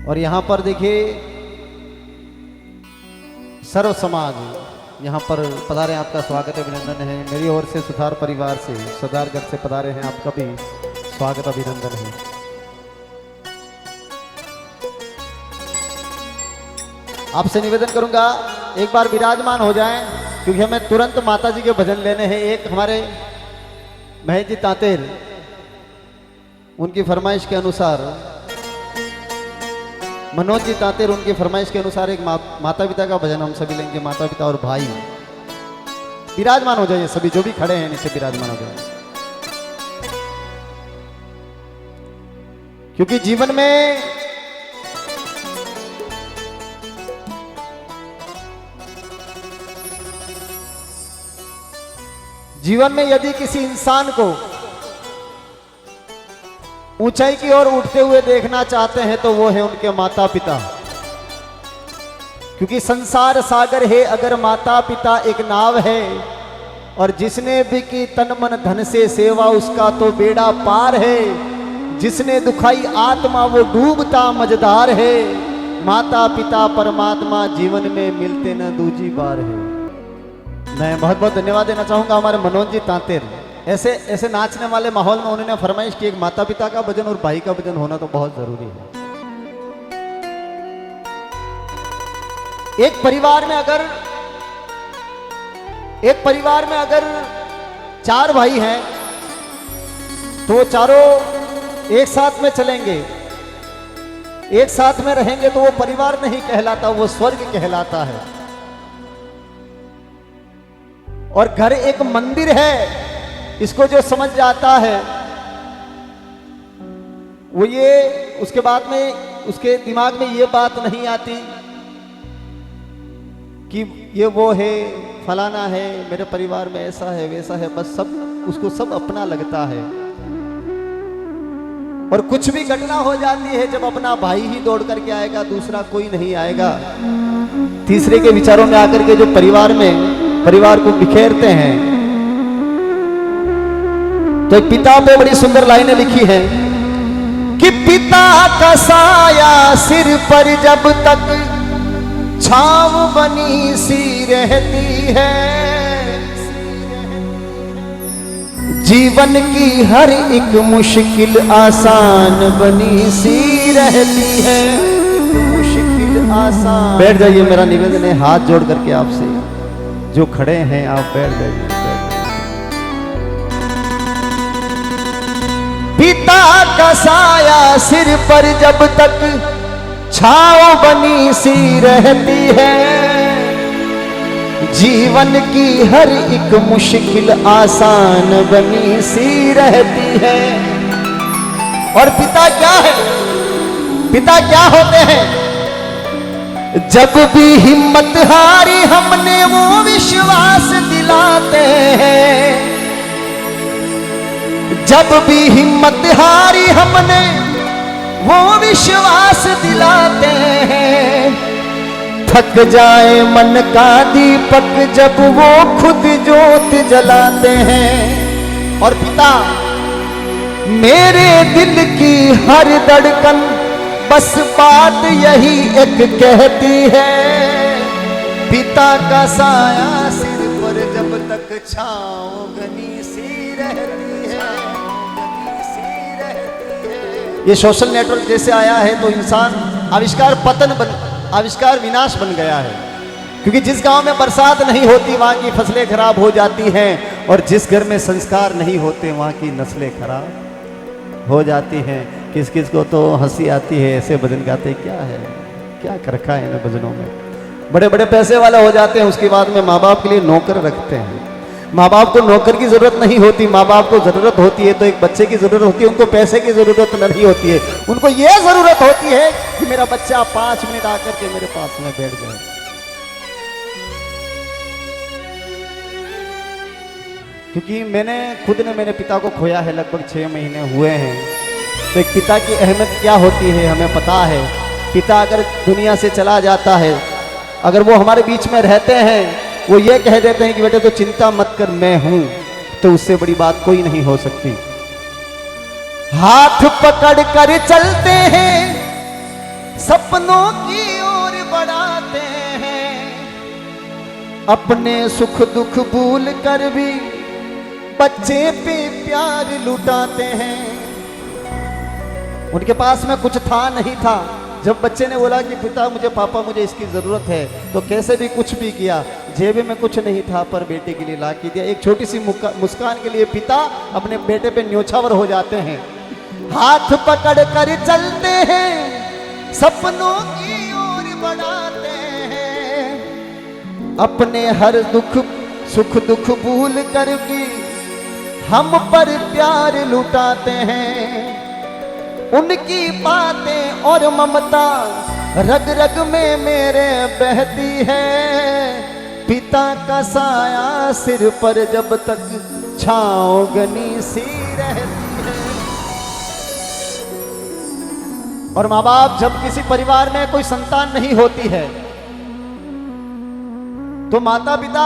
और यहाँ पर देखिए सर्व समाज यहाँ पर पधारे, आपका स्वागत अभिनंदन है। मेरी ओर से सुधार परिवार से सरदारगढ़ से पधारे हैं, आपका भी स्वागत अभिनंदन है। आपसे निवेदन करूंगा एक बार विराजमान हो जाएं, क्योंकि हमें तुरंत माता जी के भजन लेने हैं। एक हमारे महेश जी तांतेर, उनकी फरमाइश के अनुसार, मनोज जी तांतेर, उनकी फरमाइश के अनुसार एक माता पिता का भजन हम सभी लेंगे। माता पिता और भाई विराजमान हो जाइए, सभी जो भी खड़े हैं नीचे विराजमान हो जाइए। क्योंकि जीवन में यदि किसी इंसान को ऊंचाई की ओर उठते हुए देखना चाहते हैं तो वो है उनके माता पिता। क्योंकि संसार सागर है अगर माता पिता एक नाव है, और जिसने भी की तन मन धन से सेवा उसका तो बेड़ा पार है। जिसने दुखाई आत्मा वो डूबता मझधार है। माता पिता परमात्मा जीवन में मिलते न दूजी बार है। मैं बहुत बहुत धन्यवाद देना चाहूंगा हमारे मनोज जी तांतेर। ऐसे नाचने वाले माहौल में उन्होंने फरमाइश की एक माता पिता का भजन और भाई का भजन होना तो बहुत जरूरी है। एक परिवार में अगर 4 भाई हैं तो चारों एक साथ में चलेंगे, एक साथ में रहेंगे तो वो परिवार नहीं कहलाता, वो स्वर्ग कहलाता है। और घर एक मंदिर है, इसको जो समझ जाता है वो उसके बाद में उसके दिमाग में ये बात नहीं आती कि ये वो है, फलाना है, मेरे परिवार में ऐसा है वैसा है। बस उसको सब अपना लगता है। और कुछ भी घटना हो जाती है जब अपना भाई ही दौड़ करके आएगा, दूसरा कोई नहीं आएगा। तीसरे के विचारों में आकर के जो परिवार को बिखेरते हैं। तो एक पिता पे बड़ी सुंदर लाइनें लिखी हैं कि पिता का साया सिर पर जब तक छाव बनी सी रहती है, जीवन की हर एक मुश्किल आसान बनी सी रहती है। मुश्किल आसान। बैठ जाइए, मेरा निवेदन है हाथ जोड़ करके आपसे, जो खड़े हैं आप बैठ जाइए। पिता का साया सिर पर जब तक छाव बनी सी रहती है, जीवन की हर एक मुश्किल आसान बनी सी रहती है। और पिता क्या है? पिता क्या होते हैं? जब भी हिम्मत हारी हमने वो विश्वास दिलाते हैं। जब भी हिम्मत हारी हमने वो विश्वास दिलाते हैं। थक जाए मन का दीपक जब वो खुद ज्योत जलाते हैं। और पिता मेरे दिल की हर धड़कन बस बात यही एक कहती है, पिता का साया सिर पर जब तक छाँव घनी सी रहती है, घनी सी रहती है। ये सोशल नेटवर्क जैसे आया है तो इंसान आविष्कार विनाश बन गया है। क्योंकि जिस गांव में बरसात नहीं होती वहां की फसलें खराब हो जाती हैं, और जिस घर में संस्कार नहीं होते वहां की नस्लें खराब हो जाती हैं। किस किस को तो हंसी आती है, ऐसे भजन गाते क्या है, क्या कर रखा है इन भजनों में। बड़े बड़े पैसे वाले हो जाते हैं, उसके बाद में माँ बाप के लिए नौकर रखते हैं। माँ बाप को नौकर की जरूरत नहीं होती, माँ बाप को जरूरत होती है तो एक बच्चे की जरूरत होती है। उनको पैसे की जरूरत नहीं होती है, उनको ये जरूरत होती है कि मेरा बच्चा 5 मिनट आकर के मेरे पास में बैठ जाए। क्योंकि मैंने मेरे पिता को खोया है, लगभग 6 महीने हुए हैं। तो एक पिता की अहमियत क्या होती है हमें पता है। पिता अगर दुनिया से चला जाता है, अगर वो हमारे बीच में रहते हैं, वो ये कह देते हैं कि बेटे तो चिंता मत कर, मैं हूं, तो उससे बड़ी बात कोई नहीं हो सकती। हाथ पकड़ कर चलते हैं, सब सपनों की ओर बढ़ाते हैं, अपने सुख दुख भूल कर भी बच्चे पे प्यार लुटाते हैं। उनके पास में कुछ था नहीं था, जब बच्चे ने बोला कि पिता मुझे पापा मुझे इसकी ज़रूरत है, तो कैसे भी कुछ भी किया। जेब में कुछ नहीं था पर बेटे के लिए ला के दिया। एक छोटी सी मुस्कान के लिए पिता अपने बेटे पे न्योछावर हो जाते हैं। हाथ पकड़ कर चलते हैं, सपनों की ओर बढ़ाते हैं, अपने हर दुख सुख दुख भूल कर भी हम पर प्यार लुटाते हैं। उनकी बातें और ममता रग रग में मेरे बहती है, पिता का साया सिर पर जब तक छाँव गनी सी रहती है। और माँ बाप जब किसी परिवार में कोई संतान नहीं होती है तो माता पिता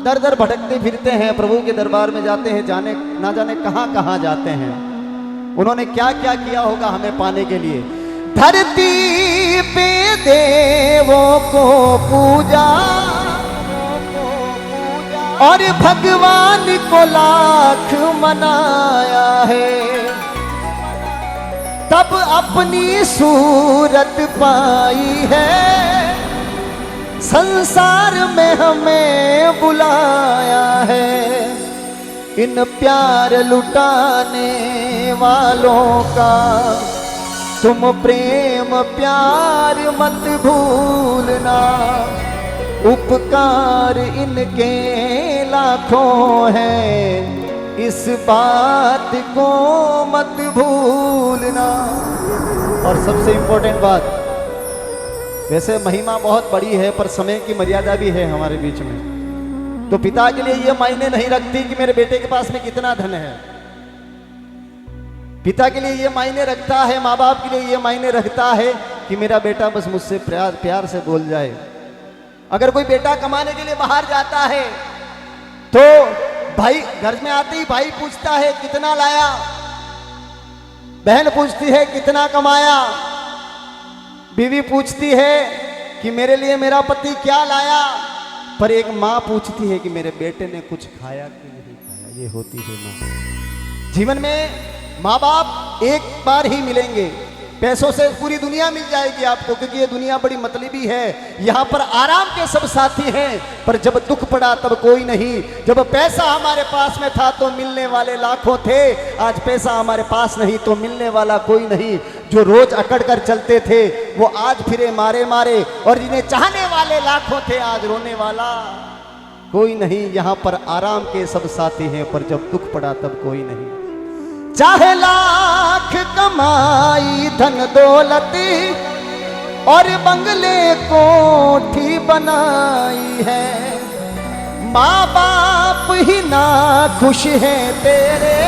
दर दर भटकते फिरते हैं, प्रभु के दरबार में जाते हैं, जाने ना जाने कहां कहां जाते हैं। उन्होंने क्या क्या किया होगा हमें पाने के लिए। धरती पे देवों को पूजा और भगवान को लाख मनाया है, तब अपनी सूरत पाई है, संसार में हमें बुलाया है। इन प्यार लुटाने वालों का तुम प्रेम प्यार मत भूलना, उपकार इनके लाखों हैं, इस बात को मत भूलना। और सबसे इंपॉर्टेंट बात, वैसे महिमा बहुत बड़ी है पर समय की मर्यादा भी है हमारे बीच में। तो पिता के लिए यह मायने नहीं रखती कि मेरे बेटे के पास में कितना धन है, पिता के लिए यह मायने रखता है, माँ बाप के लिए यह मायने रखता है कि मेरा बेटा बस मुझसे प्यार से बोल जाए। अगर कोई बेटा कमाने के लिए बाहर जाता है तो भाई घर में आते ही भाई पूछता है कितना लाया, बहन पूछती है कितना कमाया, बीवी पूछती है कि मेरे लिए मेरा पति क्या लाया, पर एक माँ पूछती है कि मेरे बेटे ने कुछ खाया कि नहीं खाया। ये होती है माँ। जीवन में माँ बाप एक बार ही मिलेंगे, पैसों से पूरी दुनिया मिल जाएगी आपको, क्योंकि ये दुनिया बड़ी मतलबी है। यहाँ पर आराम के सब साथी हैं, पर जब दुख पड़ा तब कोई नहीं। जब पैसा हमारे पास में था तो मिलने वाले लाखों थे, आज पैसा हमारे पास नहीं तो मिलने वाला कोई नहीं। जो रोज अकड़ कर चलते थे वो आज फिरे मारे मारे, और जिन्हें चाहने वाले लाखों थे आज रोने वाला कोई नहीं। यहाँ पर आराम के सब साथी हैं, पर जब दुख पड़ा तब कोई नहीं। चाहे लाख कमाई धन दौलती और बंगले कोठी बनाई है, माँ बाप ही ना खुश है तेरे,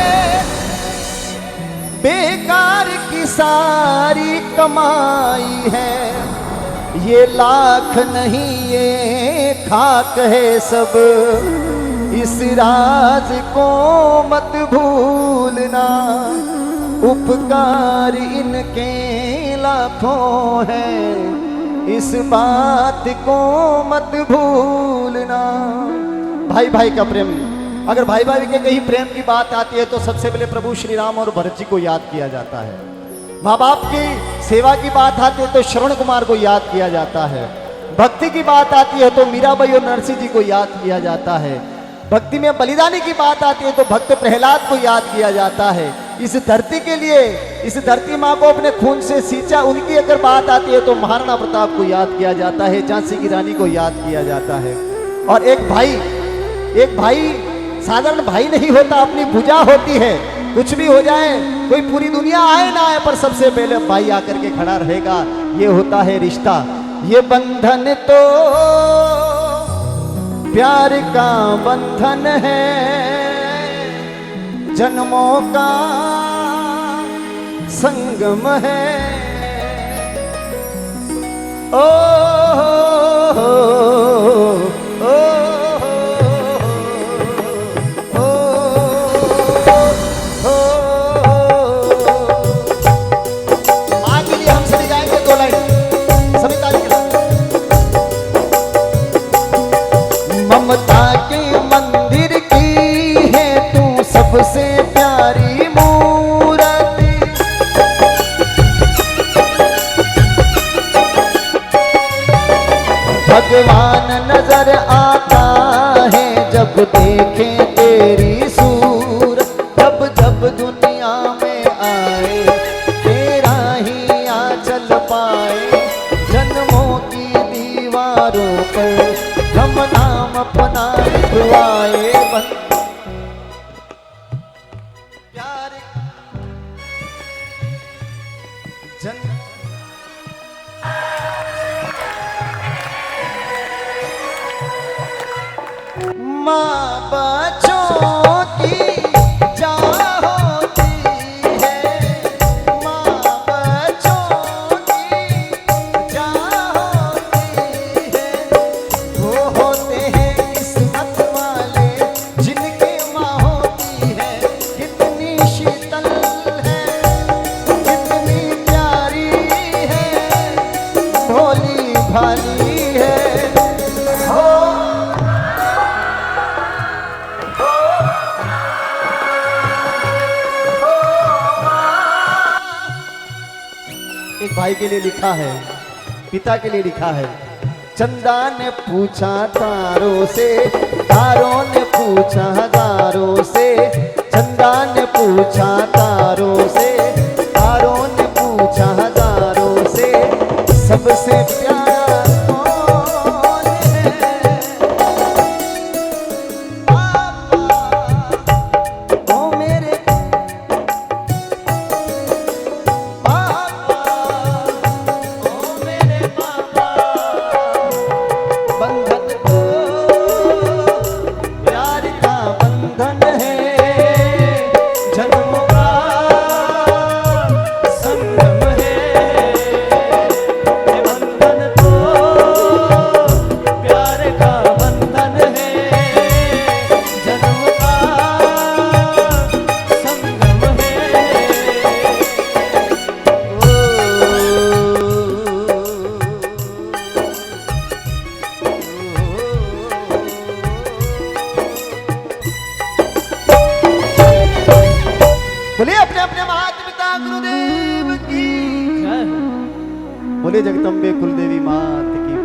बेकार की सारी कमाई है। ये लाख नहीं ये खाक है सब, इस राज को मत भूलना, उपकार इनके लाखों हैं, इस बात को मत भूलना। भाई भाई का प्रेम, अगर भाई भाई के कहीं प्रेम की बात आती है तो सबसे पहले प्रभु श्री राम और भरत जी को याद किया जाता है। माँ बाप की सेवा की बात आती है तो श्रवण कुमार को याद किया जाता है। भक्ति की बात आती है तो मीराबाई और नरसिंह जी को याद किया जाता है। भक्ति में बलिदानी की बात आती है तो भक्त प्रहलाद को याद किया जाता है। इस धरती के लिए, इस धरती माँ को अपने खून से सींचा, उनकी अगर बात आती है तो महाराणा प्रताप को याद किया जाता है, झांसी की रानी को याद किया जाता है। और एक भाई साधारण भाई नहीं होता, अपनी भुजा होती है। कुछ भी हो जाए, कोई पूरी दुनिया आए ना आए, पर सबसे पहले भाई आकर के खड़ा रहेगा। ये होता है रिश्ता। ये बंधन तो प्यार का बंधन है, जन्मों का संगम है। ओ, ओ, ओ, ओ, माँ के लिए हम सभी गाएंगे 2 लाइन। भगवान नजर आता है जब देखे तेरी सूरत, जब जब दुनिया में आए तेरा ही आंचल पाए। जन्मों की दीवारों पर हम नाम अपना लिखवाए। प्यार जन माँ बच्चों की जान होती है, माँ बच्चों की जान होती है। वो होते हैं किस्मत वाले जिनके माँ होती है। कितनी शीतल है, कितनी प्यारी है, भोली भाली है। एक भाई के लिए लिखा है, पिता के लिए लिखा है। चंदा ने पूछा तारों से, तारों ने पूछा हजारों से। चंदा ने पूछा तारों से, तारों ने पूछा हजारों से। सबसे प्यारा कौन है? पापा ओ मेरे बोलिए अपने अपने माता पिता गुरुदेव की जय। बोलिए जगदम्बे कुलदेवी मात की।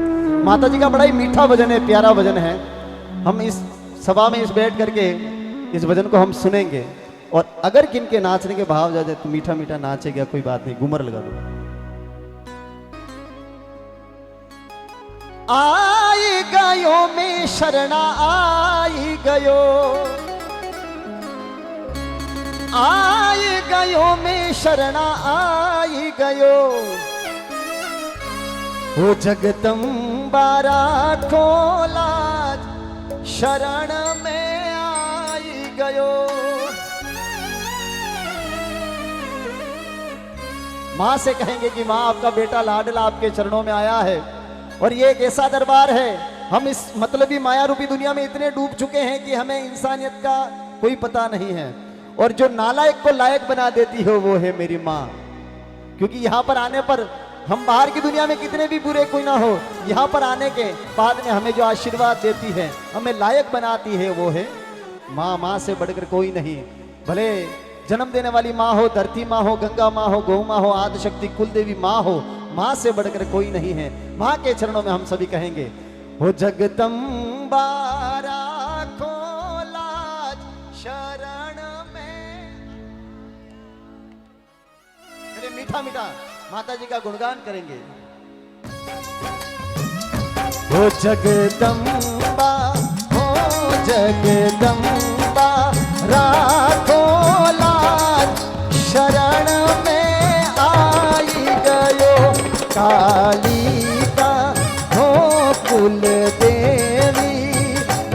माता जी का बड़ा ही मीठा भजन है, प्यारा भजन है। हम इस सभा में इस बैठ करके इस भजन को हम सुनेंगे, और अगर किनके नाचने के भाव जाए तो मीठा मीठा नाचेगा, कोई बात नहीं, घूमर लगा दो। आई गयो में शरणा आई गयो, आई गयो में शरणा आई गयो। हो जगदम्बा राखो लाज, शरण में आई गयो। मां से कहेंगे कि मां आपका बेटा लाडला आपके चरणों में आया है, और ये एक ऐसा दरबार है। हम इस मतलबी माया रूपी दुनिया में इतने डूब चुके हैं कि हमें इंसानियत का कोई पता नहीं है, और जो नालायक को लायक बना देती हो वो है मेरी माँ। क्योंकि यहाँ पर आने पर हम बाहर की दुनिया में कितने भी बुरे कोई ना हो, यहाँ पर आने के बाद में हमें जो आशीर्वाद देती है, हमें लायक बनाती है, वो है माँ। माँ से बढ़कर कोई नहीं। भले जन्म देने वाली माँ हो, धरती माँ हो, गंगा माँ हो, गौ माँ हो, आदिशक्ति कुलदेवी माँ हो, माँ से बढ़कर कोई नहीं है। माँ के चरणों में हम सभी कहेंगे, हो जगदम्बा राखो लाज, शरण में। चलिए मीठा मीठा माता जी का गुणगान करेंगे। हो जगदम्बा, हो जगदम्बा राखो लाज, शरण में आई गयो। काली का हो कुल देवी,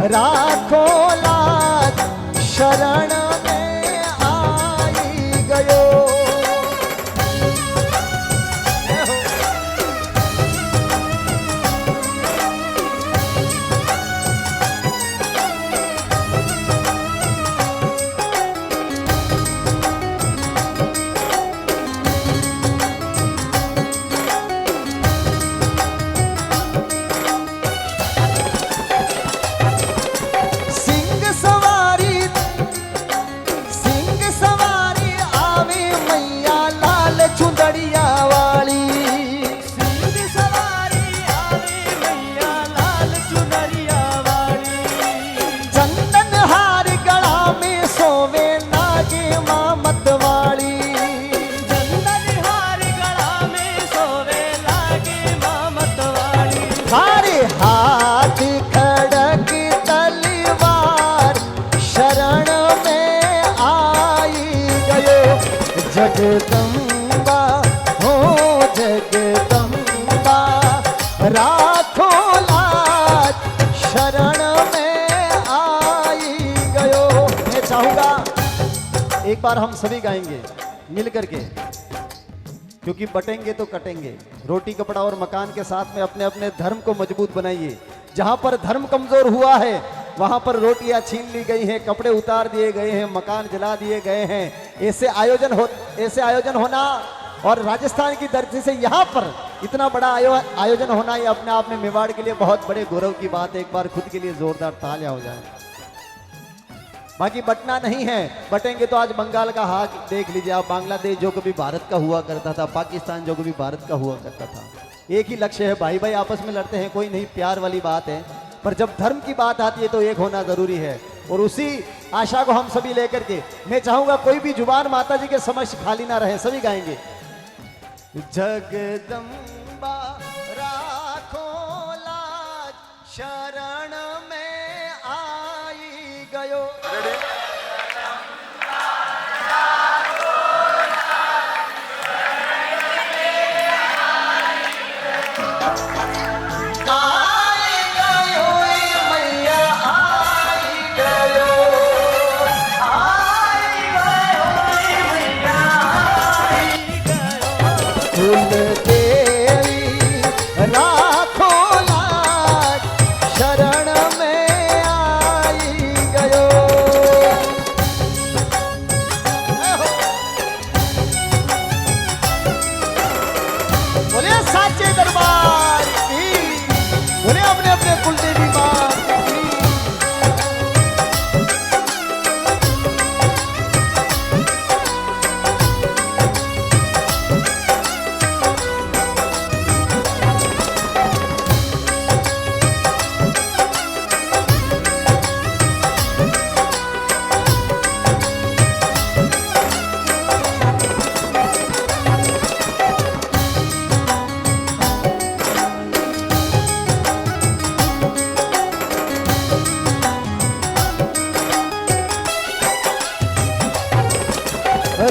राखो लाज, शरण में आई गयो। जगदम्बा हो जगदम्बा राखो लाज शरण में आई गयो। मैं चाहूंगा एक बार हम सभी गाएंगे मिल करके, क्योंकि बटेंगे तो कटेंगे। रोटी कपड़ा और मकान के साथ में अपने अपने धर्म को मजबूत बनाइए। जहां पर धर्म कमजोर हुआ है वहां पर रोटियां छीन ली गई हैं, कपड़े उतार दिए गए हैं, मकान जला दिए गए हैं। ऐसे आयोजन होना और राजस्थान की धरती से यहाँ पर इतना बड़ा आयोजन होना, ये अपने आप में मेवाड़ के लिए बहुत बड़े गौरव की बात है। एक बार खुद के लिए जोरदार तालियां हो जाए। बाकी बटना नहीं है, बटेंगे तो आज बंगाल का हाल देख लीजिए आप, बांग्लादेश जो कभी भारत का हुआ करता था, पाकिस्तान जो कभी भारत का हुआ करता था। एक ही लक्ष्य है, भाई भाई आपस में लड़ते हैं, कोई नहीं, प्यार वाली बात है। पर जब धर्म की बात आती है तो एक होना जरूरी है। और उसी आशा को हम सभी लेकर के मैं चाहूंगा कोई भी जुबान माता जी के समक्ष खाली ना रहे, सभी गाएंगे। जगदम्बा राखो लाज शरण में आई गयो।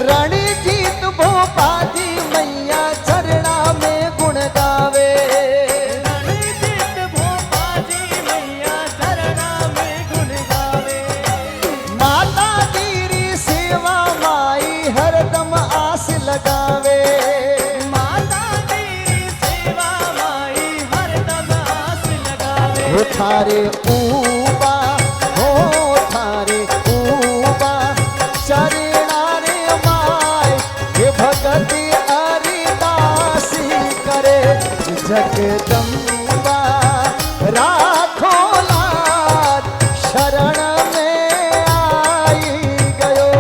रणजीत भोपाजी मैया चरणा में गुण गावे। रणजीत भोपाजी मैया चरणा में गुण गावे। माता तेरी सेवा माई हरदम आस लगावे। माता तेरी सेवा माई हरदम आस लगावे। हो थारे ऊबा हो थारे ऊबा चरण भगति अरिदासी करे। जगदम्बा राखो लाज शरण में आई गयो।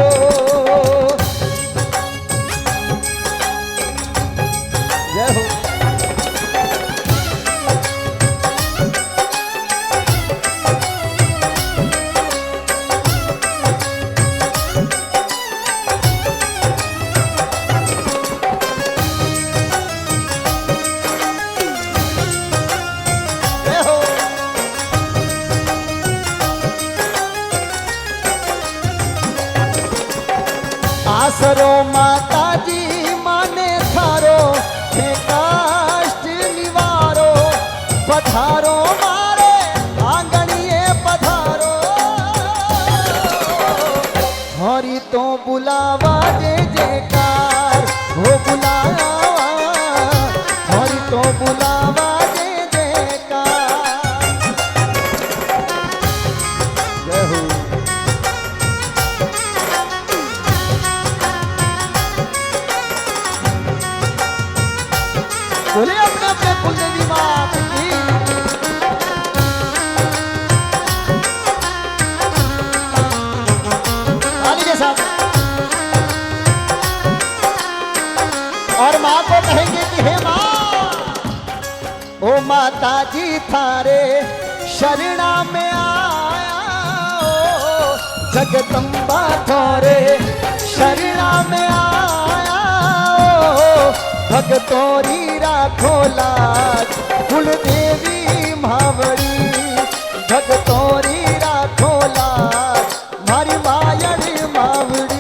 जय हो। आसरो माता जी माने थारो हे कष्ट निवारो। पधारो मारे आंगणिए पधारो। हरि तो बुलावा जय जयकार हो बुलावा। हरि तो बुलावा जय जयकार। जय हो। बोले अपने अपने कुलदेवी माँ की। ताली के साथ। और माँ को कहेंगे कि हे माँ, ओ माता जी थारे शरणा में आया। ओ जगदम्बा थारे शरणा में आया। ओ भगतोरी राखो लाज कुल देवी मावड़ी। भगतोरी राखो लाज मारी मायड़ी मावड़ी।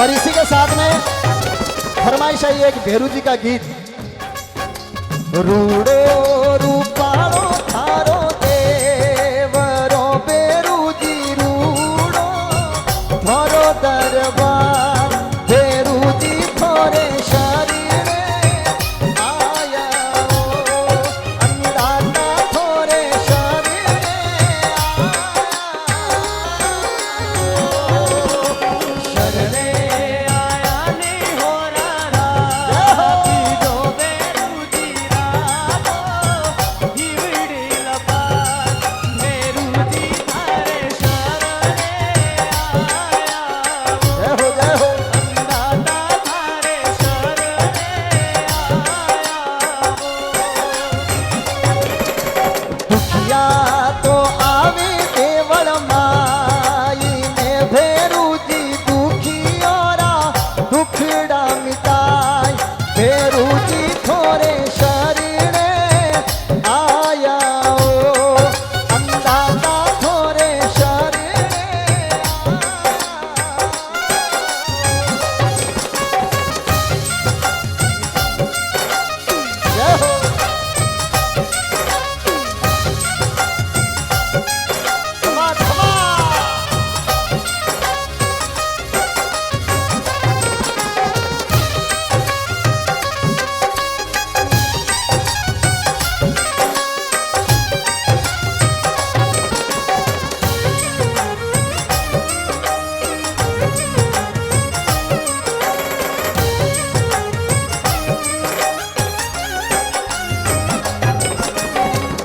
और इसी के साथ में फरमाइश आई एक भेरू जी का गीत। रूड़ो रूपाड़ो थारो देवरो भेरू जी रूड़ो थारो दरबार भेरू जी थोरे शरीरे आया अन्नदाता थोरे शरीरे शरणे आया ने हो राधा जो बेरू जी राधो हिवड़ी लपाट बेरू जी थारे शरणे आया जय हो अन्नदाता थारे शरणे दुखिया तो आवे केवल माई ने भेरू जी दुखियोरा दुखड़ा मिटाई भेरू जी थोरे शरीरे आया अन्नदाता थोरे शरीरे जय हो खमा खमा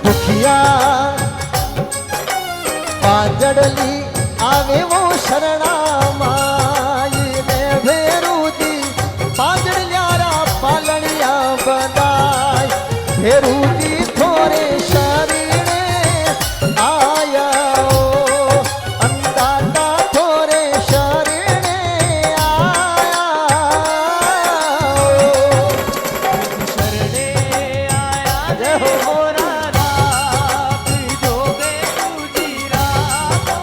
दुखिया पाजड़ली आवे वो शरणा माई ने भेरू जी पाजड़ ल्यारा पालनिया बदाई भेरू जी थोरे शरीरे आया अन्नदाता थोरे शरीरे आया शरणे आया जय हो हो राधा जो बेरू जी राधो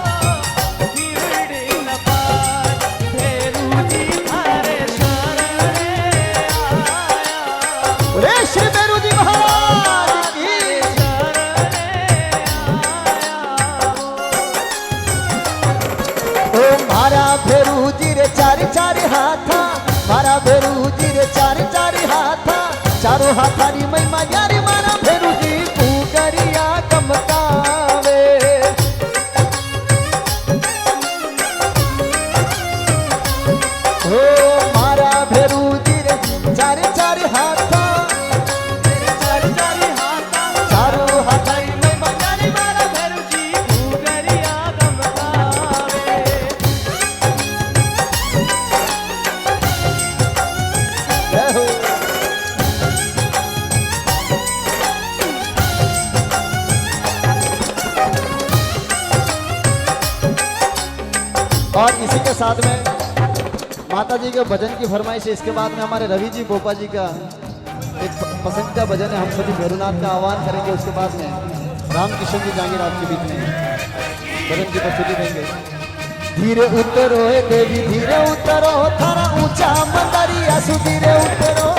हिवड़ी लपाट बेरू जी थारे शरणे आया रे श्री भेरू जी महाराज की ओ मारा भेरू जी रे चार चार हाथा मारा भेरू जी रे चार चार हाथा चारों हाथारी महिमा यारी मारा भेरू जी पूगरिया कमकावे ओ मारा भेरू जी रे चार चार हाथा चार चार हाथा चारों हाथारी महिमा जाने मारा बेरू जी भूगरिया गमकावे जय हो और इसी के साथ में माता जी के भजन की फरमाइश है। इसके बाद में हमारे रवि जी बोपा जी का एक पसंदीदा भजन है, हम सभी भैरुनाथ का आह्वान करेंगे। उसके बाद में रामकिशन जी जाएंगे आपके बीच में भजन की प्रस्तुति देंगे। धीरे उतरो हे देवी धीरे उतरो थारा ऊंचा मंदरिया सुधीरे उतरो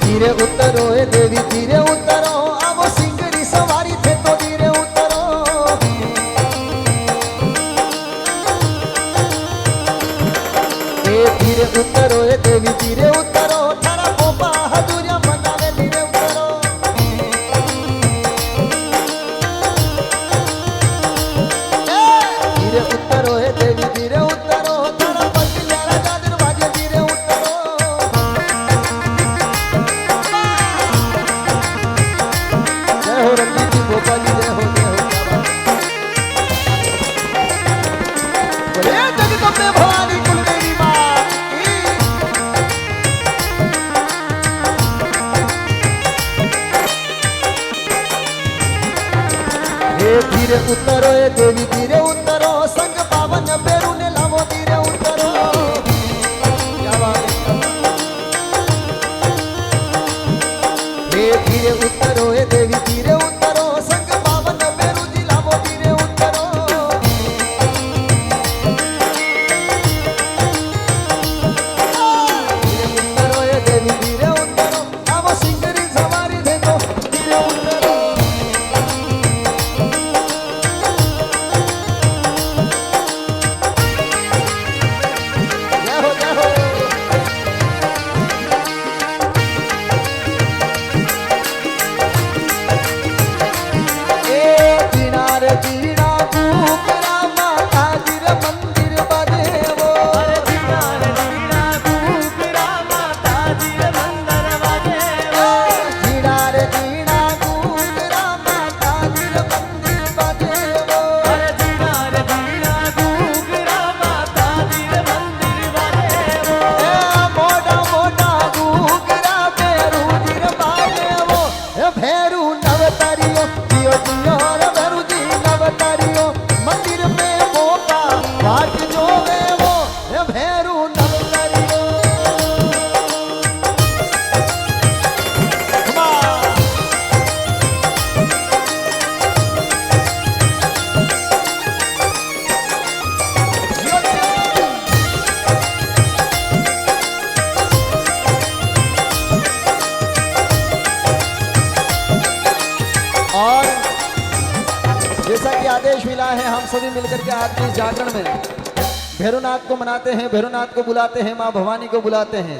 धीरे उतरो हे देवी धीरे उतरो अब सिंगरी सवारी थे तो धीरे उतरो धीरे उतरो हे देवी धीरे उतरो थारा पोपा हजूरिया मनावे धीरे उतरो धीरे उतरो हे देवी धीरे उतरो थारा पटियाला दादर बाजे धीरे उतरो जय हो रंजीत जी भोपाल जी जय हो बोले जगदम्बे भवानी कुलदेवी मां की। हे धीरे उतरो हे देवी धीरे उतरो संग पावन बेरू ने लावो धीरे उतरो क्या बात है। हे धीरे उतरो हे देवी धीरे उतरो संग पावन बेरू जी लावो धीरे और भैरू जी नवतरियो मंदिर में मौका बाट जोवे वो ये भैरू नवतरियो। और जैसा कि आदेश मिला है हम सभी मिलकर के आज के जागरण में भैरवनाथ को मनाते हैं, भैरवनाथ को बुलाते हैं, माँ भवानी को बुलाते हैं।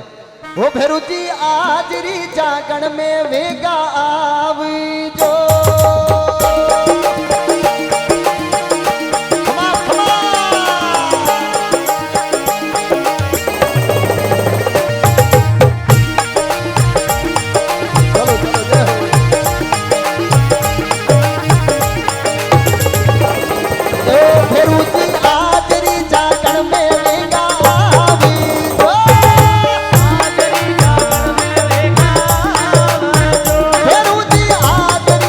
वो भैरू जी आज री जागरण में वेगा आव जो खमा, खमा। चलो चलो जय हो। भैरू जी आज री जागरण में वेगा आवी जो आदरी जागरण में वेगा जो भैरू जी आज री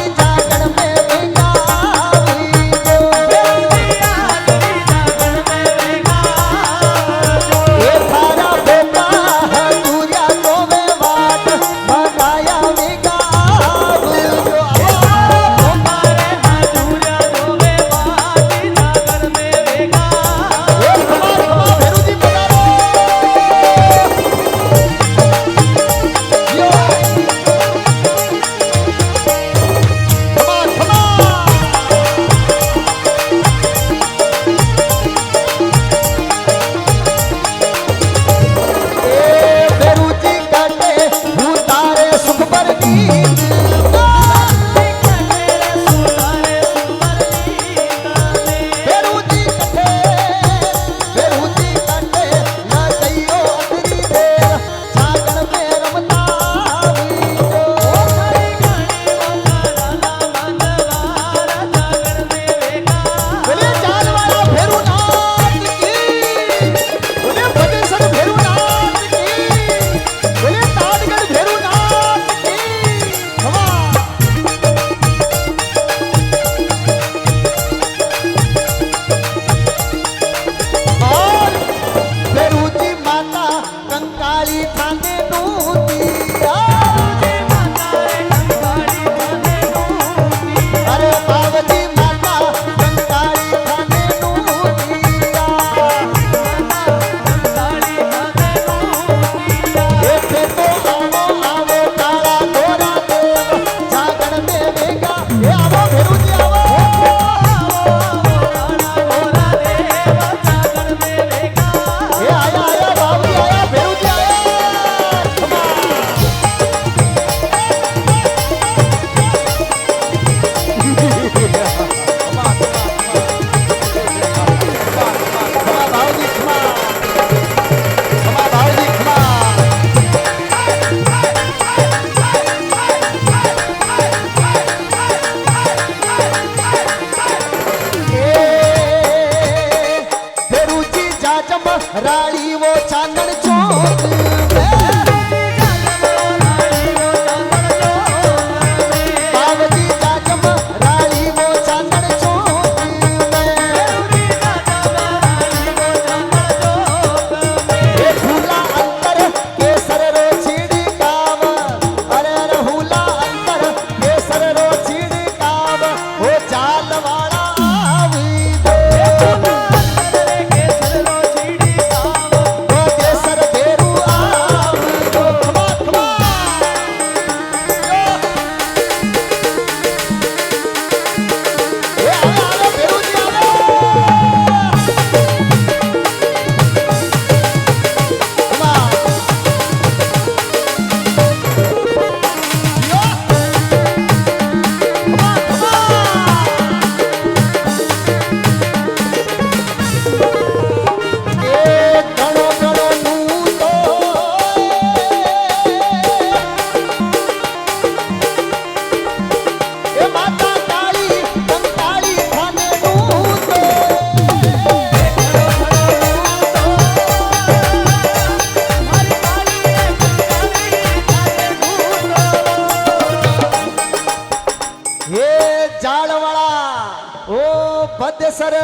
बदसर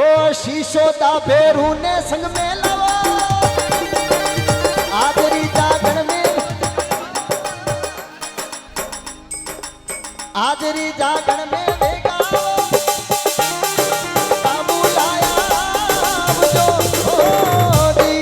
ओ शीशो दा भेरू ने संग में लावा आदरी जागण में आदरी जागण में देगा बाबू लाया जो होदी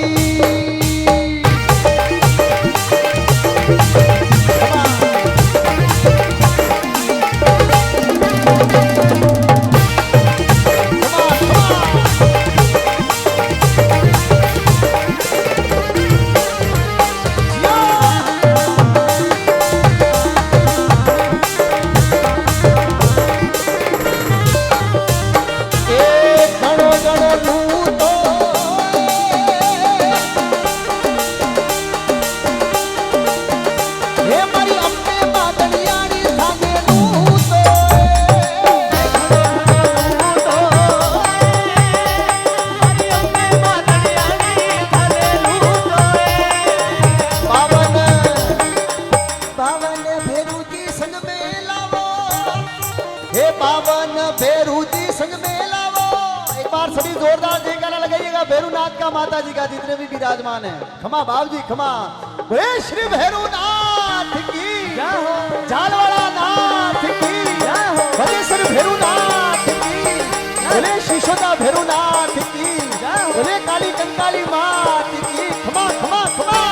सभी जोरदार जयकारा लगाइएगा भैरूनाथ का माता जी का जितने भी विराजमान है खमा बाबू जी खमा बोले श्री भैरूनाथ की जय हो झालवाड़ा नाथ की जय हो बोले श्री भैरूनाथ की बोले शिशोदा भैरूनाथ की बोले काली कंकाली मात की खमा खमा खमा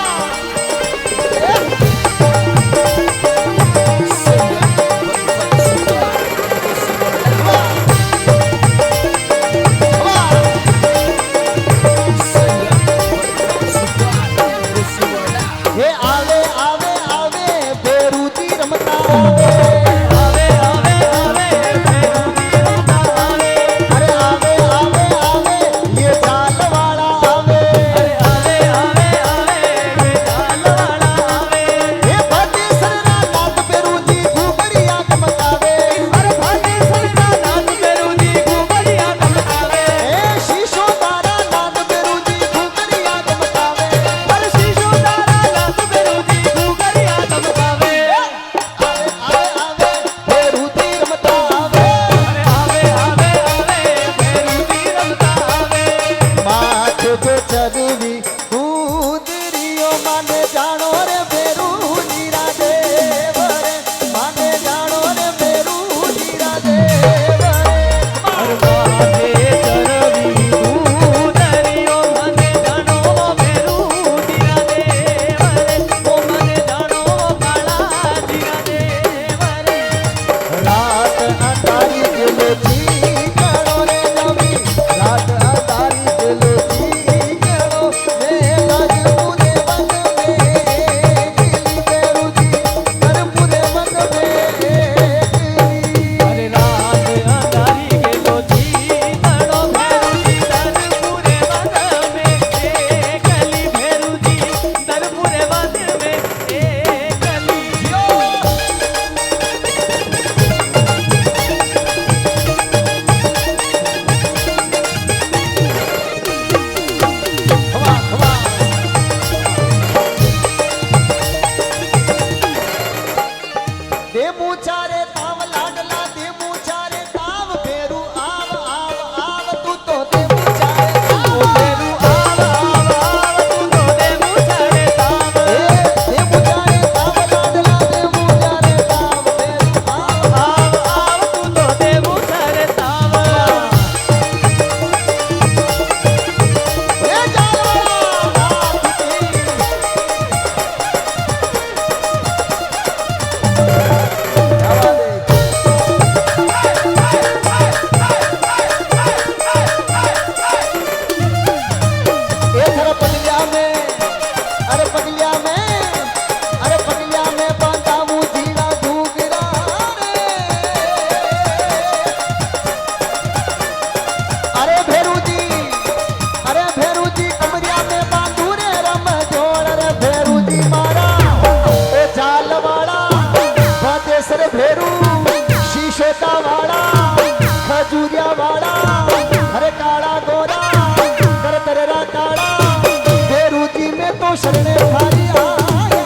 शरणे थारी आया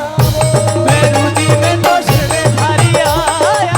भैरू जी में तो शरणे थारी आया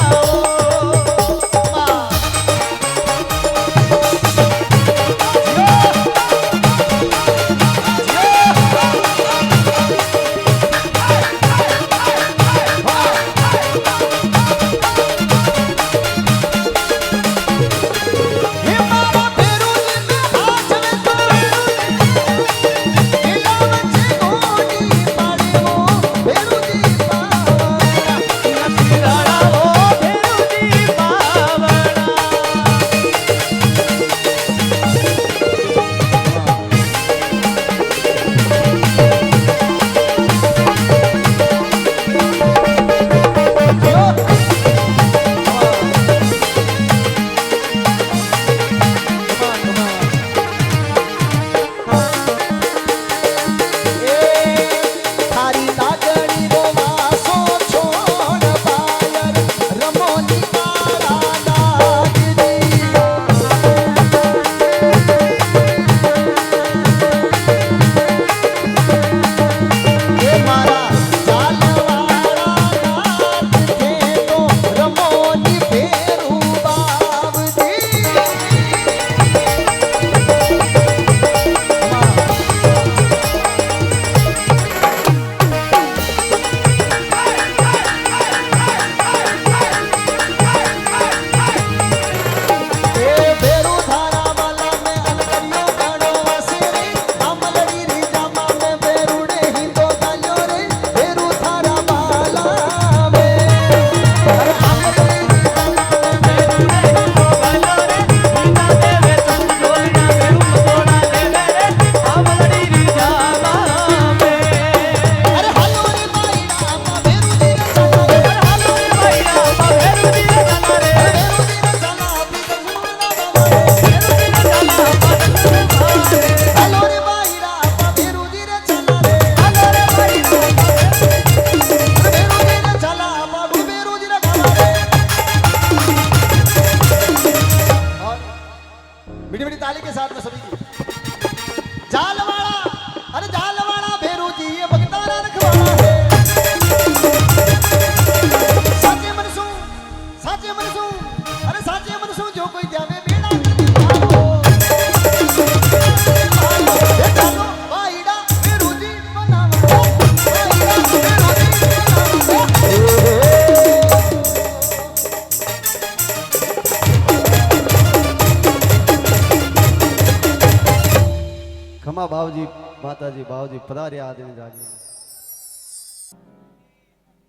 माताजी बाबूजी पधारिया आदमी जागे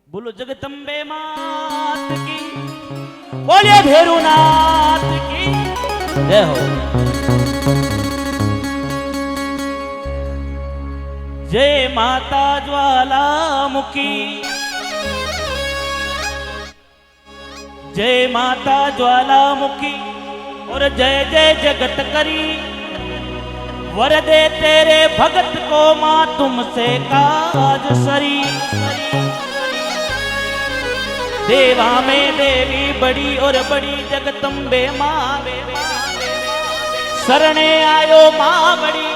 बोलो जगदम्बे मात की, बोलिए भेरुनाथ की जय हो। जय माता ज्वालामुखी, जय माता ज्वालामुखी और जय जय जगत करी। वर दे तेरे भगत को मां तुमसे काज सरी। देवा में देवी बड़ी और बड़ी जगदम्बे मां, शरणे आयो मां बड़ी,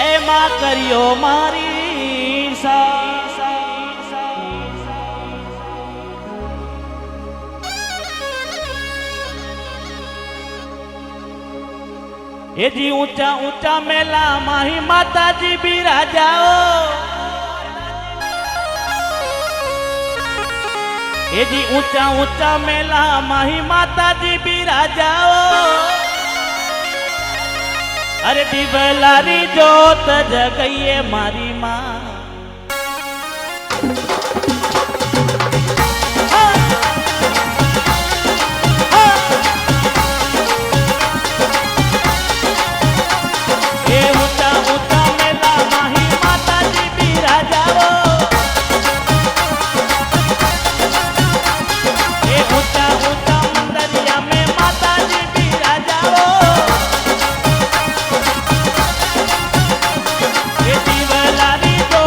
ए मां करियो मारी सा। ये जी ऊंचा ऊंचा मेला माही माता जी बिराजाओ। ये जी ऊंचा ऊंचा मेला माही माता जी बिराजाओ। अरे दिवलारी जोत जगइए मारी माँ। दिवलारी जो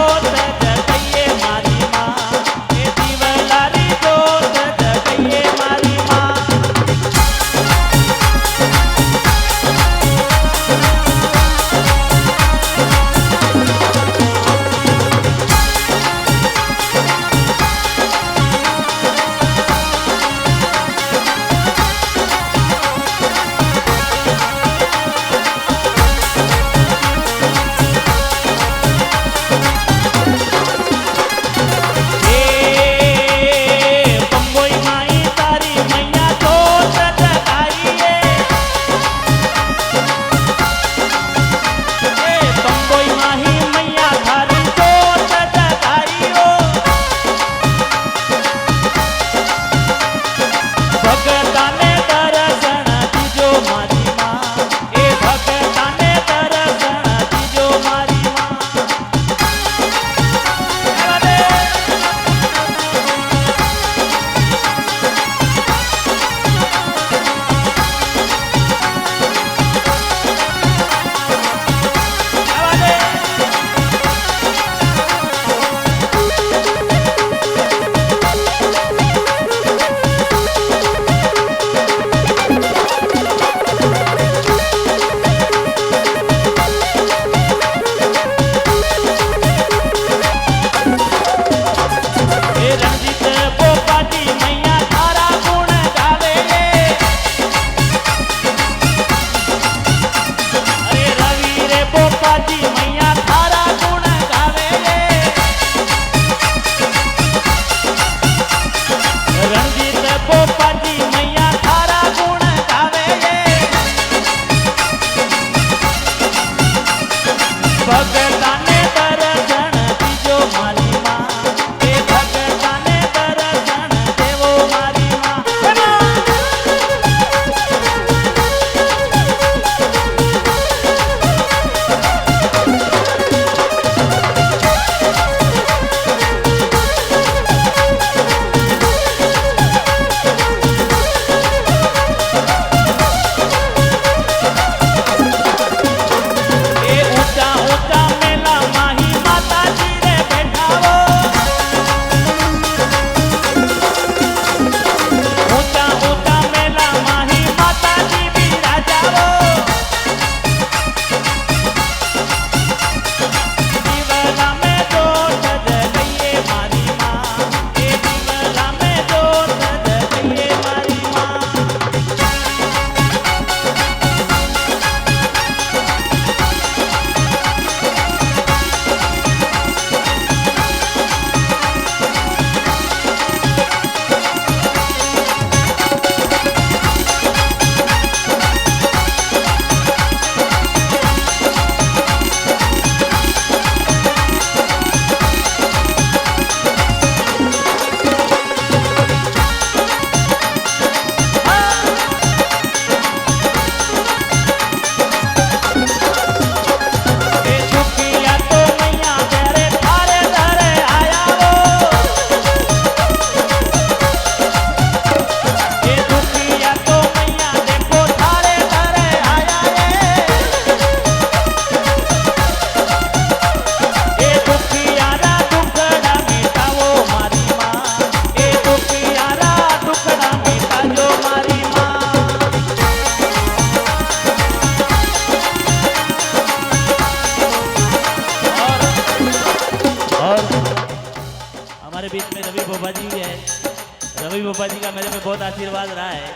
पूज्य रवि बाबा जी का मेरे पे बहुत आशीर्वाद रहा है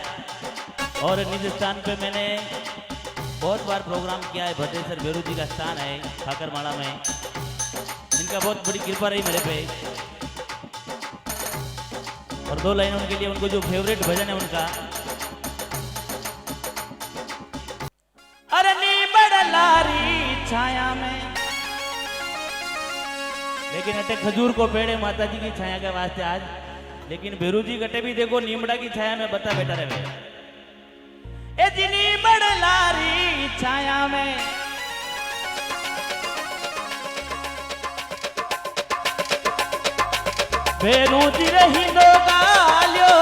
और निज स्थान पे मैंने बहुत बार प्रोग्राम किया है। भद्रेश्वर भेरू जी का स्थान है ठाकरमाला में, इनका बहुत बड़ी कृपा रही मेरे पे। और 2 लाइन उनके लिए, उनको जो फेवरेट भजन है उनका, अरे नी बड़ लारी छाया में, लेकिन अटे खजूर को पेड़े माता जी की छाया के वास्ते आज, लेकिन भेरू जी गटे भी देखो नीमड़ा की छाया में बता बेटा रहे। ए जिनी बड़ लारी छाया में भेरू जी रही दो गालियो,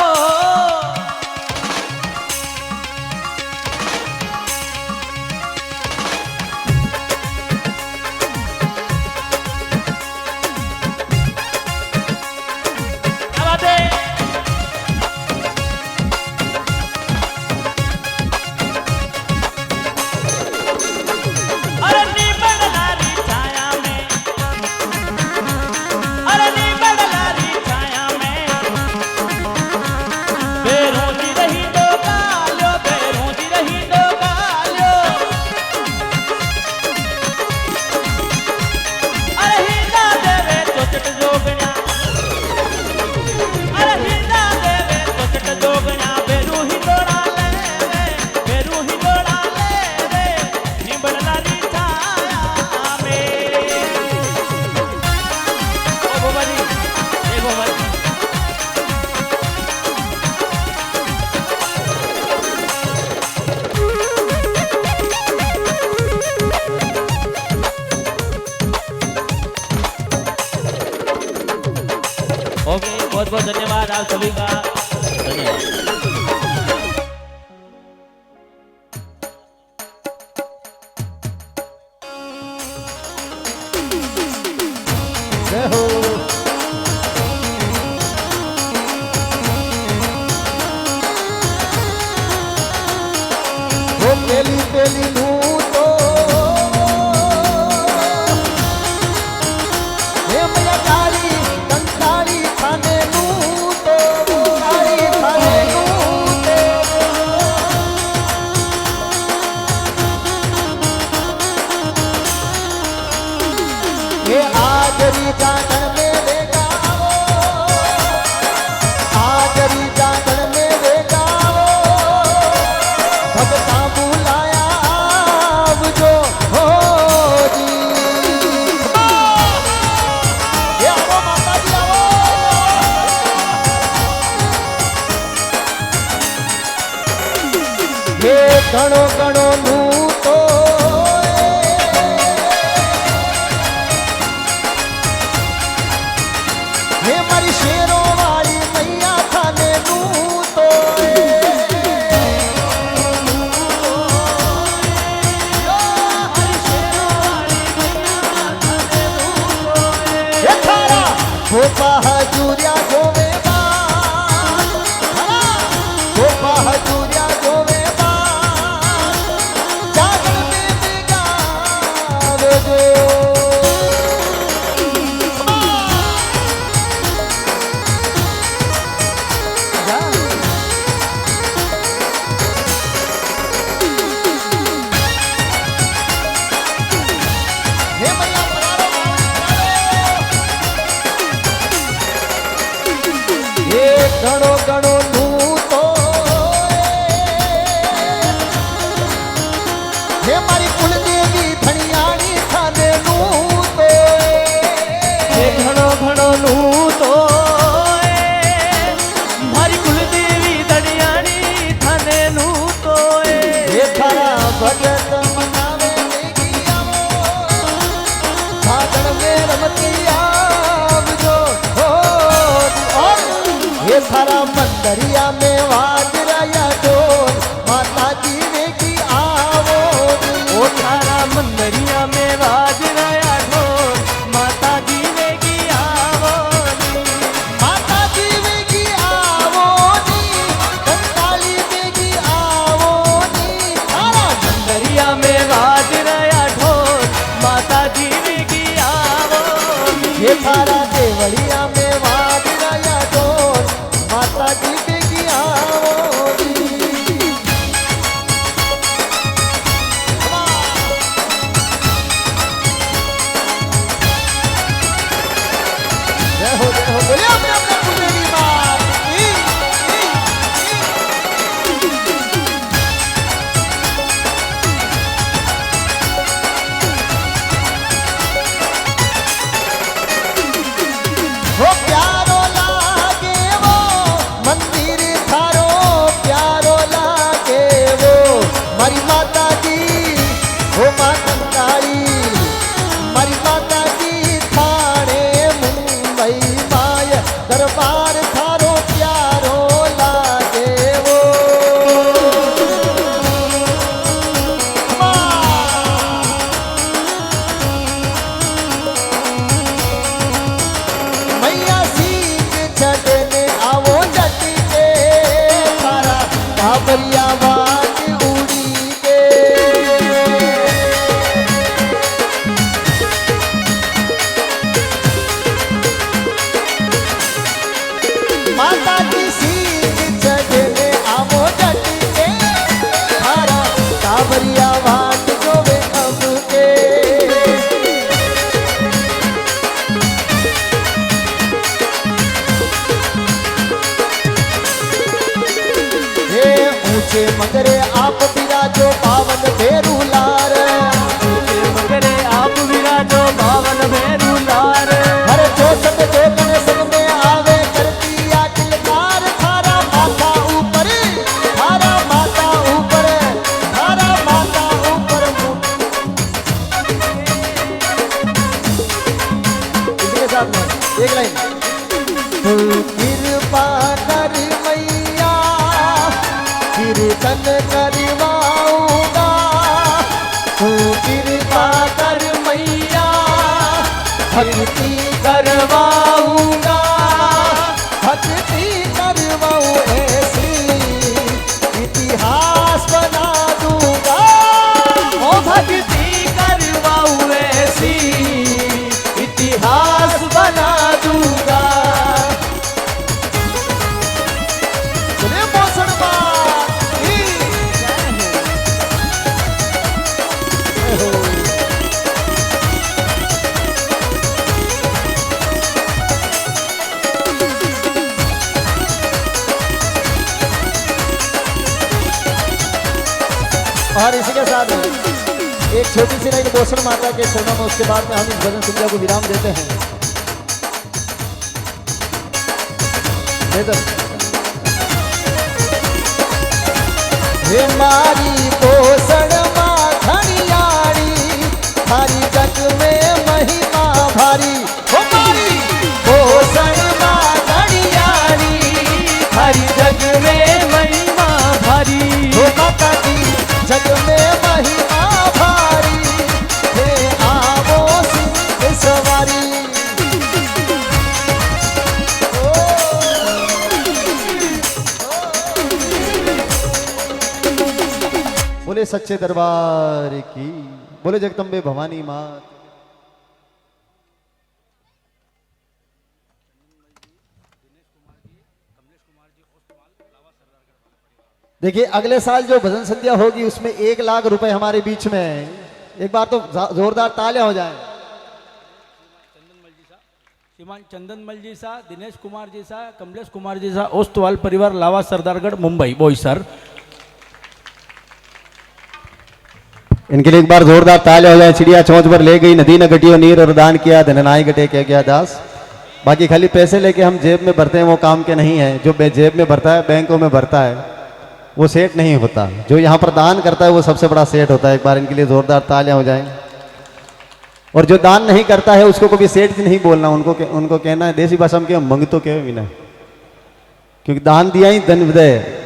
बहुत बहुत धन्यवाद आप सभी का, धन्यवाद। जय हो। वो पेली पेली नू तो हे मैया काली कंकाली खाने नू तो काली खाने नू तो ये आजरी जागरण में देगा वो, आजरी जागरण में देगा वो, भगता बुलाया अब जो हो जी। ये आओ माता जी आओ। ये गणो गणो नू तो हे मारी शेरों वाली मैया खाने नू तो ये थारा गोपा हजूरिया गोवे बान, गोपा हजूरिया गोवे बान, जागरण में देगा वे जो। हे मैया पधारो, ये गणो गणो नू तो हे मारी कुलदेवी धनियाणी थाने नू तो हे घणो घणो नू तो मारी कुलदेवी धनियाणी थाने नू तो हे थारा भगत मनावे देगी आवो, भागण में रमती आवजो हो। और ये थारा मंदरिया में वाजराया ढोल माता जी वेगी आवो। ओ थारा मंदरिया में वाज रहा ढोल माता जी वेगी आवो, माता जी वेगी आवो नी, कंकाली वेगी आवो नी, थारा मंदरिया में वाज रहा ढोल माता जी वेगी आवो। ये थारा देवड़िया में वाजराया ढोल ऊंचे मगरे आप विराजो पावन भेरू लार, ऊंचे मगरे आप विराजो पावन भेरू लार। हर जोशत जोगन संग में आवे करती आकिलकार, थारा माथा ऊपर, थारा माथा ऊपर, थारा माथा ऊपर। इसके साथ में एक लाइन, तू कृपा कर मैया कीर्तन करवाऊंगा, तू कृपा कर मैया भक्ति करवाऊंगा, भक्ति करवाऊं ऐसी इतिहास बना दूंगा, ओ भक्ति करवाऊं ऐसी इतिहास बना दूंगा। चले मौसम और इसी के साथ एक छोटी सी लाइन बोसड़ माता के चरणों में, उसके बाद में हम इस भजन संध्या को विराम देते हैं। हे मारी बोसड़ माँ घड़ियाड़ी, थारी जग में महिमा भारी, हो मारी बोसड़ माँ घड़ियाड़ी, हरि जग में महिमा भारी, हो माता की जग में महिमा भारी, हे आवो सिंह सवारी। बोले सच्चे दरबार की, बोले जगदम्बे भवानी मात। देखिए अगले साल जो भजन संध्या होगी उसमें 1 लाख रुपए हमारे बीच में है। एक बार तो जोरदार तालियां हो जाएं। श्रीमान चंदनमल जी सा, दिनेश कुमार जी सा, कमलेश कुमार जी सा, ओस्तवाल परिवार लावा सरदारगढ़ मुंबई बॉय सर। इनके लिए एक बार जोरदार तालियां हो जाए। चिड़िया चौंच पर ले गई नदी न घटियो नीर, और दान किया धननाई घटे क्या गया दास। बाकी खाली पैसे लेके हम जेब में भरते हैं वो काम के नहीं है। जो जेब में भरता है बैंकों में भरता है वो सेठ नहीं होता, जो यहाँ पर दान करता है वो सबसे बड़ा सेठ होता है। एक बार इनके लिए जोरदार तालियां हो जाएं। और जो दान नहीं करता है उसको कभी सेठ नहीं बोलना, उनको कहना है देसी भाषा में मंग तो कहे बिना, क्योंकि दान दिया ही धन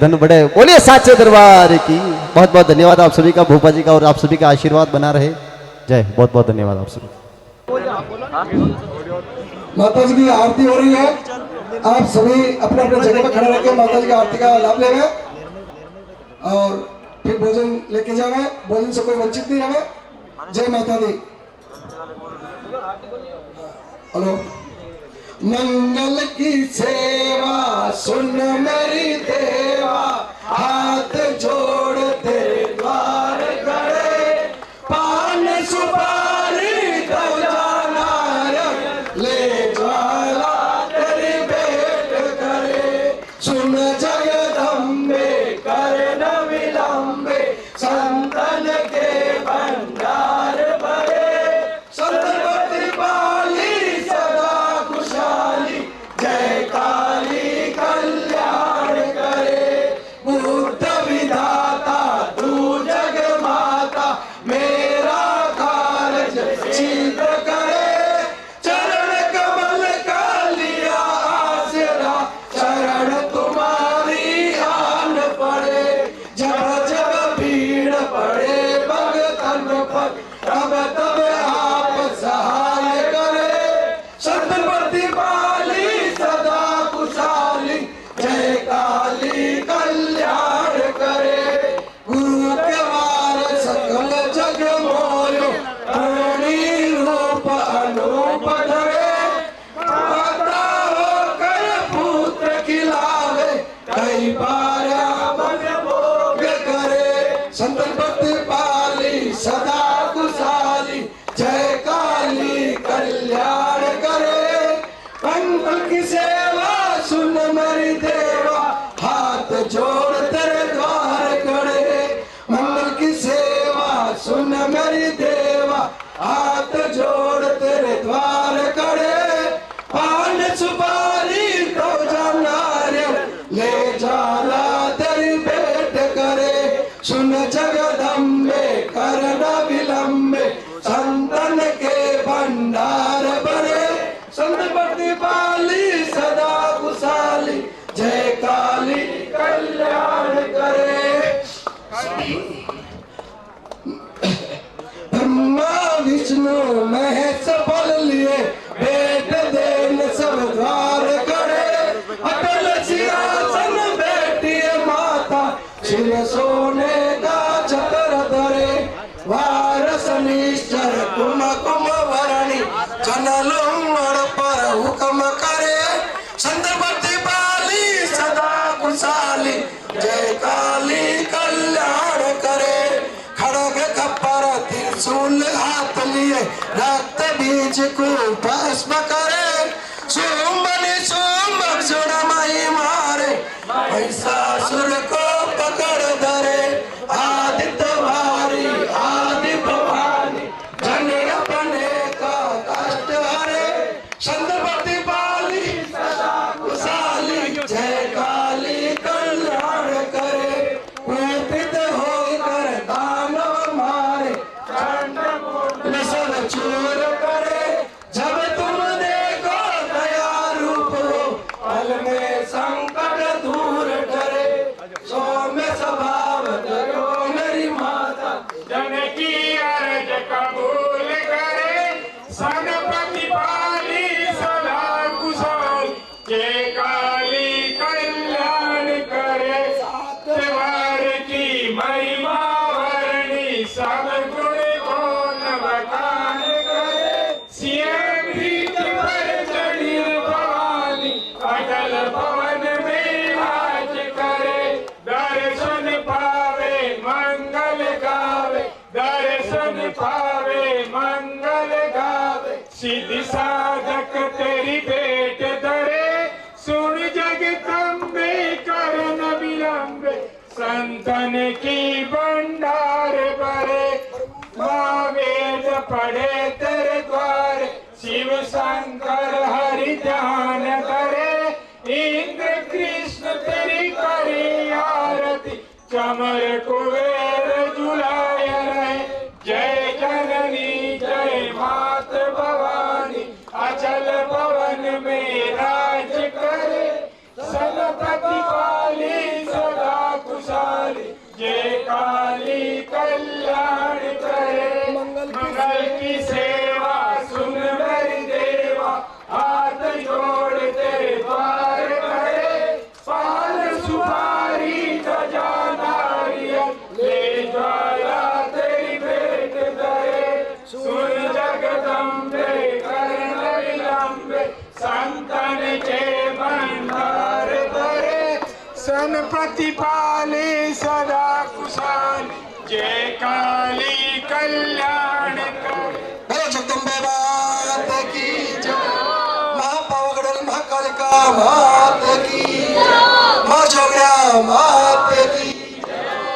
धन बढ़े। बोलिए साचे दरबार की। बहुत बहुत धन्यवाद आप सभी का, भूपा जी का, और आप सभी का आशीर्वाद बना रहे। जय, बहुत बहुत धन्यवाद आप सभी। माता जी की आरती हो रही है, आप सभी अपने अपने जगह पर खड़े रह माता जी की आरती का लाभ लेंगे और फिर भोजन लेके जावे। भोजन से कोई वंचित नहीं रहे। जय माता दी। हेलो। मंगल की सेवा सुन मेरी देवा, हाथ जोड़ते द्वार करे, पान सुपारी ध्वजा नारक ले ज्वाला तेरी भेंट करे। सुन जगदम्बे कर न विलंबे, संतन के भंडार भरे, संतपति पाली सदा खुशहाली, जय काली कल्याण करे। बुद्ध विधाता तू जग माता, मेरा कारज सिद्ध करे। चरण कमल का लिया आसरा, शरण तुम्हारी आन पड़े। जब जब भीड़ पड़े भगतन पर, तब तब आप सहाय करे। सतपति पाली सदा खुशहाली, जय काली कल्याण करे। गुरु के वार सकल जग मोयो, धरणी रूप अनूप धरे। माता होकर पुत्र खिलावे, कई बार मन भोग करे। संतपति पाली सदा खुशहाली, जय काली कल्याण करे। पंथ की सेवा सुन मेरी देवा, हाथ जोड़ तेरे द्वार जय काली कल्याण करे। ब्रह्मा विष्णु महेश बल लिए वेद देन सब द्वार करे। अटल सिंहासन बैठी माता सिर सोने का छतर धरे। वारस निश्चर कुम कुम भरणी जनलुमड़ पर हुक्म करे। संतपति पाली सदा कुशाली जय काली कल्याण करे। खड़ग खप्पर त्रिशूल हाथ लिए रक्त बीज को भस्म करे। सुमनि सुमक सुरमई मारे महिषासुर को पकड़ धरे। आदित्य भारी आदि भवानी जन अपने का कष्ट हरे। संतपति पाली सदा कुशाली जय काली कल्याण करे। कुपित होकर दानव मारे चंड सब चूर करे। जब तुम देखो दया रूप हो पल में संकट दूर करे। सौम्य स्वभाव धरो मेरी माता जनकी अर्ज कबूल करे। सनपति पाली सदा कुशल जय काली कल्याण करे। त्योहार की महिमा वर्णी सब गुण को नवकान करे। सिंह भीत पर चढ़ी भवानी अटल भवन में राज करे। दर्शन पावे मंगल गावे दर्शन पावे मंगल गावे। सिद्धि साधक तेरी भेंट धरे। सुन जगदम्बे करन विलंबे संतन की भंडार भरे। वेद पढ़े तेरे द्वार शिव शंकर हरि ध्यान करे। इंद्र कृष्ण तेरी करी आरती चमर कुबेर जुलाय रहे। जय जननी जय मात भवानी अचल भवन में राज करे। सनपति पाली सदा कुशाली जय काली कल्याण करे। मंगल की सेवा सुन मेरी देवा हाथ जोड़ तेरे द्वार करे। पान सुपारी ध्वजा नारियल ले ज्वाला तेरी भेंट धरे। सुन जगदम्बे कर्ण विलंबे संतन के भंडार धरे। सनपति पाले सदा कुशाली जय काली कल्याण करे। बोलो जगदम्बे मात की जय। माँ पावागढ़ महाकालिका मात की माँ जोगड़ा मात की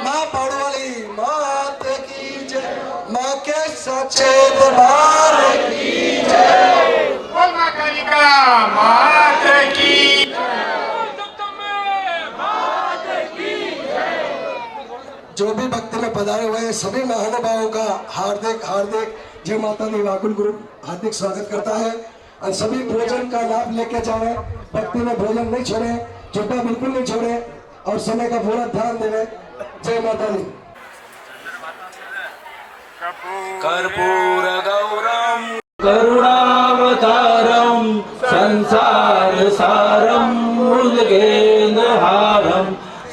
माँ पाड़वाली मात की जय। माँ के सच्चे दरबार की जय। बोल मां कालिका मात की जो भी भक्ति में पधारे हुए सभी महानुभावों का हार्दिक हार्दिक जय माता दी वाकुल ग्रुप हार्दिक स्वागत करता है। और सभी भोजन का लाभ लेके जाए। भक्ति में भोजन नहीं छोड़े, छोटा बिल्कुल नहीं छोड़े और समय का पूरा ध्यान देवे। जय माता दी। कर्पूर गौरम करुणावतारं संसार सारं मुद्गेन्द्रहारं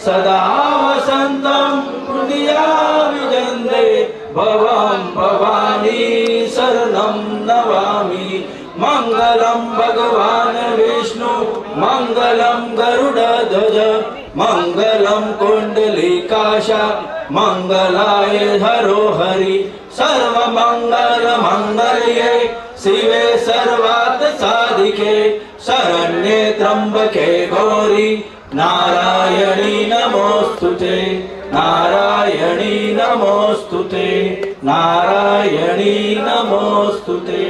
सदा वसन्तं हृदयामि जन्दे भवं भवानी शरणं नमामि। मंगलम भगवान विष्णु मंगलम गरुड़ध्वज मंगलम कुंडलीकाशा मंगलाय हरो हरि सर्व मंगल मंगल्ये शिवे सर्वार्थ साधिके शरण्ये त्र्यंबके गौरी नारायणी नमोस्तुते नारायणी नमोस्तुते नारायणी नमोस्तुते।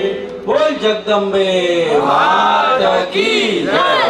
बोल जगदम्बे माता की जय।